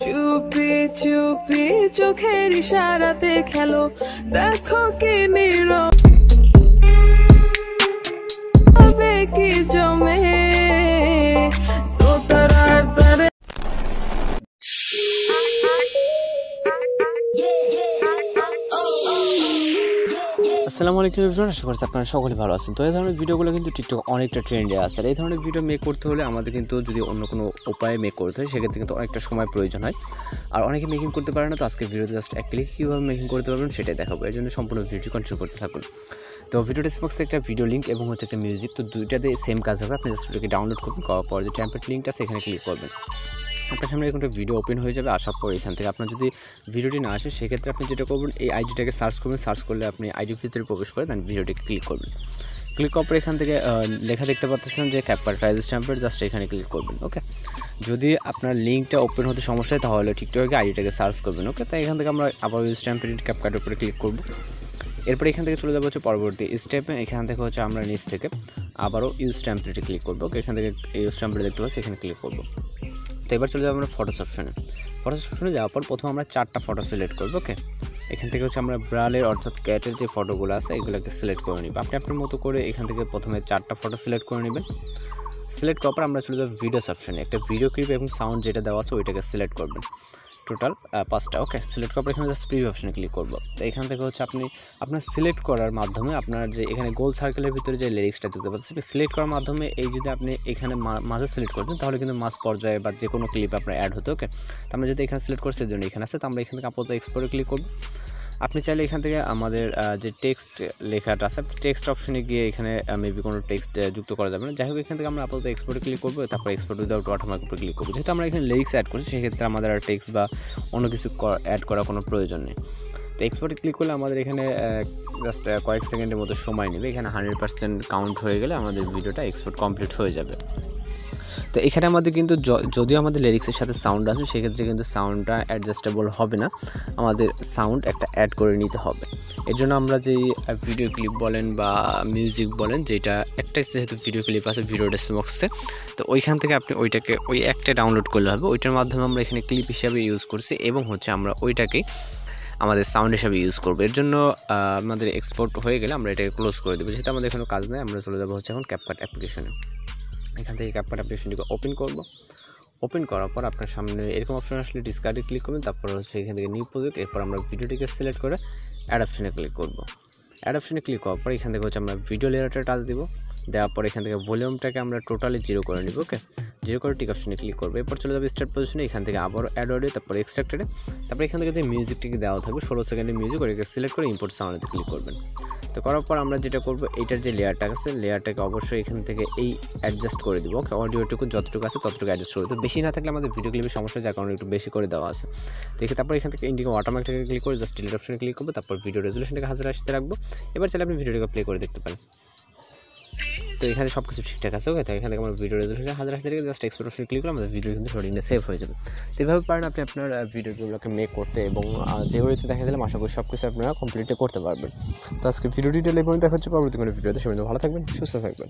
চুপি চুপি চোখের ইশারাতে খেলো, দেখো কি নীরবে কি জমে তোতারার তারে। আসসালামু আলাইকুম এভরিওয়ান, আশা করছি আপনারা সকলে ভালো আছেন। তো এই ধরনের ভিডিওগুলো কিন্তু টিকটক অনেকটা ট্রেন্ডে আছে। আর এই ধরনের ভিডিও মেক করতে হলে আমাদের কিন্তু যদি অন্য কোনো উপায়ে মেক করতে হয় সেক্ষেত্রে কিন্তু অনেকটা সময় প্রয়োজন হয়। আর অনেকে মেকিং করতে পারে না, তো আজকে ভিডিওতে জাস্ট এক ক্লিক কীভাবে মেকিং করতে পারবেন সেটাই দেখাবো। এর জন্য সম্পূর্ণ ভিডিও কন্টিনিউ করতে থাকুন। তো ভিডিও ডেসক্রিপশনে একটা ভিডিও লিঙ্ক এবং হচ্ছে একটা মিউজিক, তো দুইটাতে সেম কাজ হবে। আপনি জাস্ট ওটাকে ডাউনলোড করবেন, করার পর যে টেমপ্লেট লিঙ্কটা আছে এখানে ক্লিক করবেন। আপনার সামনে এখন একটা ভিডিও ওপেন হয়ে যাবে। আসার পর এখান থেকে আপনার যদি ভিডিওটি না আসে সেক্ষেত্রে আপনি যেটা করবেন, এই আইডিটাকে সার্চ করবেন। সার্চ করলে আপনি আইডির ভিতরে প্রবেশ করে দেন ভিডিওটিকে ক্লিক করবেন। ক্লিক করার পর এখান থেকে লেখা দেখতে পাচ্ছেন যে ক্যাপকাট রাইজ টেমপ্লেট, জাস্ট এখানে ক্লিক করবেন। ওকে, যদি আপনার লিঙ্কটা ওপেন হতে সমস্যা হয় তাহলে টিকটকে আইডিটাকে সার্চ করবেন। ওকে, তাই এখান থেকে আমরা আবার ইউজ টেমপ্লেট ক্যাপকাটের উপরে ক্লিক করব। এরপর এখান থেকে চলে যাবো হচ্ছে পরবর্তী স্টেপে। এখান থেকে হচ্ছে আমরা নিচ থেকে আবারও ইউজ টেমপ্লেটে ক্লিক করবো। ওকে, এখান থেকে ইউজ টেমপ্লেট দেখতে পাচ্ছি, এখানে ক্লিক করবো। তো এবার চলে যাবো আমরা ফটোস অপশনে। ফটোস অপশনে যাওয়ার পর প্রথমে আমরা 4টা ফটো সিলেক্ট করবো। ওকে, এখান থেকে হচ্ছে আমরা ব্রালের অর্থাৎ ক্যাটের যে ফটোগুলো আছে এগুলোকে সিলেক্ট করে নিব। আপনি আপনার মতো করে এখান থেকে প্রথমে 4টা ফটো সিলেক্ট করে নেবেন। সিলেক্ট করার পর আমরা চলে যাবো ভিডিওস অপশনে। একটা ভিডিও ক্লিপ এবং সাউন্ড যেটা দেওয়া আছে ওইটাকে সিলেক্ট করবেন, টোটাল 5টা। ওকে, সিলেক্ট করার পর এখানে জাস্ট প্রিভিউ অপশনে ক্লিক করবো। তো এখান থেকে হচ্ছে আপনি আপনার সিলেক্ট করার মাধ্যমে আপনার যে এখানে গোল সার্কেলের ভিতরে যে লিরিক্সটা দিতে পারছেন সেটা সিলেক্ট করার মাধ্যমে এই যদি আপনি এখানে মাঝে সিলেক্ট করতেন তাহলে কিন্তু মাঝ পর্যায়ে বা যে কোনো ক্লিপ আপনার অ্যাড হতো। ওকে, তো আমরা যদি এখানে সিলেক্ট করছি এর জন্য এখানে আছে, তো আমরা এখান থেকে আপাতত এক্সপোর্টে ক্লিক করবো। আপনি চাইলে এখান থেকে আমাদের যে টেক্সট লেখাটা আছে টেক্সট অপশনে গিয়ে এখানে মেবি কোনো টেক্সট যুক্ত করা যাবে না। যাই হোক, এখান থেকে আমরা আপাতত এক্সপোর্টে ক্লিক করবো, তারপর এক্সপোর্ট উইদাউট ওয়াটারমার্ক উপরে ক্লিক করবো। যেহেতু আমরা এখানে লিরিক্স অ্যাড করছি সেক্ষেত্রে আমাদের আর টেক্সট বা অন্য কিছু অ্যাড করার কোনো প্রয়োজন নেই। তো এক্সপোর্টে ক্লিক করলে আমাদের এখানে জাস্ট কয়েক সেকেন্ডের মতো সময় নেবে। এখানে 100% কাউন্ট হয়ে গেলে আমাদের ভিডিওটা এক্সপোর্ট কমপ্লিট হয়ে যাবে। তো এখানে আমাদের কিন্তু যদিও আমাদের লিরিক্সের সাথে সাউন্ড আছে সেক্ষেত্রে কিন্তু সাউন্ডটা অ্যাডজাস্টেবল হবে না, আমাদের সাউন্ড একটা অ্যাড করে নিতে হবে। এর জন্য আমরা যেই ভিডিও ক্লিপ বলেন বা মিউজিক বলেন, যেটা একটাই যেহেতু ভিডিও ক্লিপ আছে ভিডিও ডেসক্রিপশনে, তো ওইখান থেকে আপনি ওইটাকে ওই একটা ডাউনলোড করলে হবে। ওইটার মাধ্যমে আমরা এখানে ক্লিপ হিসাবে ইউজ করছি এবং হচ্ছে আমরা ওইটাকে আমাদের সাউন্ড হিসাবে ইউজ করবো। এর জন্য আমাদের এক্সপোর্ট হয়ে গেলে আমরা এটাকে ক্লোজ করে দেবো। যেহেতু আমাদের এখানে কাজ নেই, আমরা চলে যাবো হচ্ছে এখন ক্যাপকাট অ্যাপ্লিকেশনে। এখান থেকে ক্যাপকাট অ্যাপ্লিকেশনটিকে ওপেন করব। ওপেন করার পর আপনার সামনে এরকম অপশন আসলে ডিসকার্ডে ক্লিক করবেন, তারপর হচ্ছে এখান থেকে নিউ প্রজেক্ট। এরপর আমরা ভিডিওটিকে সিলেক্ট করে অ্যাড অপশনে ক্লিক করব। অ্যাড অপশনে ক্লিক করার পর এখান থেকে হচ্ছে আমরা ভিডিও লেয়ারটা টাচ দিব। দেওয়ার পর এখান থেকে ভলিউমটাকে আমরা টোটালি 0 করে নিব। ওকে, 0 করে টিক অপশনে ক্লিক করবো। এরপর চলে যাবে স্টার্ট পজিশনে। এখান থেকে আবার অ্যাড অডিও, তারপর এক্সট্রাক্টেডে, তারপর এখান থেকে যে মিউজিকটিকে দেওয়া থাকবে 16 সেকেন্ডের মিউজিক, ওটাকে সিলেক্ট করে ইম্পোর্ট সাউন্ডে ক্লিক করবেন। তো করার পর আমরা যেটা করবো, এইটার যে লেয়ারটা আছে লেয়ারটাকে অবশ্যই এখান থেকে এই অ্যাডজাস্ট করে দেবো। ওকে, অডিওটুকু যতটুকু আছে ততটুকু অ্যাডজাস্ট করে দেবো। বেশি না থাকলে আমাদের ভিডিও ক্লিপের সমস্যা, যার কারণে একটু বেশি করে দেওয়া আছে। দেখে তারপর এখান থেকে ইন্ডিকে ওয়াটারমার্কটাকে ক্লিক করে জাস্ট ডিলিট অপশনে ক্লিক করবো। তারপর ভিডিও রেজুলেশনটাকে 1000 আসতে রাখবো। এবার চাইলে আপনি ভিডিওটাকে প্লে করে দেখতে পারেন। তো এখানে সব কিছু ঠিকঠাক আছে। ওকে, তো এখান থেকে আমরা ভিডিও রেজুলেশন 1000 আসতে রেখে জাস্ট এক্সপোর্ট অপশনে ক্লিক করে আমাদের ভিডিও কিন্তু রেকর্ডিংটা সেভ হয়ে যাবে। তো এভাবে পারেন আপনি আপনার ভিডিওগুলোকে মেক করতে, এবং যেগুলোতে দেখা দিলাম আশা করি সব কিছু আপনারা কমপ্লিটলি করতে পারবেন। তো আজকে ভিডিও ডিটেল এই পর্যন্ত দেখা হচ্ছে পরবর্তী কোনো ভিডিওতে। সবাই ভালো থাকবেন, সুস্থ থাকবেন।